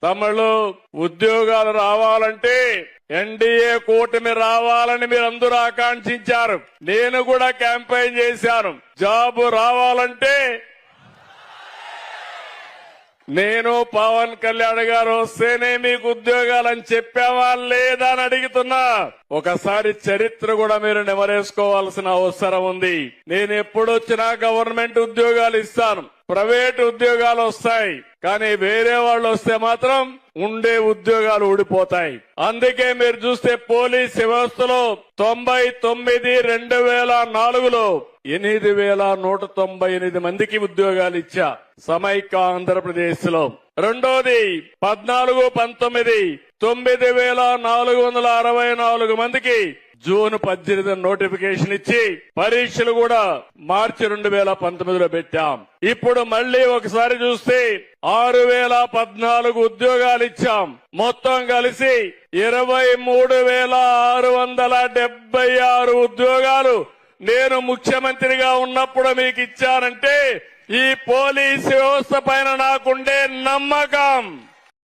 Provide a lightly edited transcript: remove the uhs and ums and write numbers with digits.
తమిళ ఉద్యోగాలు రావాలంటే ఎన్డీఏ కూటమి రావాలని మీరందరూ ఆకాంక్షించారు. నేను కూడా క్యాంపెయిన్ చేశాను. జాబ్ రావాలంటే నేను పవన్ కళ్యాణ్ గారు వస్తేనే మీకు ఉద్యోగాలని చెప్పావా లేదా అని అడుగుతున్నా. ఒకసారి చరిత్ర కూడా మీరు నెమరేసుకోవాల్సిన అవసరం ఉంది. నేను ఎప్పుడొచ్చినా గవర్నమెంట్ ఉద్యోగాలు ఇస్తాను, ప్రైవేట్ ఉద్యోగాలు వస్తాయి, కానీ వేరే వాళ్ళు వస్తే మాత్రం ఉండే ఉద్యోగాలు ఊడిపోతాయి. అందుకే మీరు చూస్తే పోలీస్ వ్యవస్థలో 99/2004లో 8,198 మందికి ఉద్యోగాలు ఇచ్చా సమైక్య ఆంధ్రప్రదేశ్ లో. రెండోది 14-19 9,464 మందికి జూన్ 18 నోటిఫికేషన్ ఇచ్చి పరీక్షలు కూడా మార్చి 2019లో పెట్టాం. ఇప్పుడు మళ్లీ ఒకసారి చూస్తే 6,014 ఉద్యోగాలు ఇచ్చాం. మొత్తం కలిసి 23,676 ఉద్యోగాలు నేను ముఖ్యమంత్రిగా ఉన్నప్పుడు మీకు ఇచ్చానంటే ఈ పోలీసు వ్యవస్థ పైన నాకుండే నమ్మకం.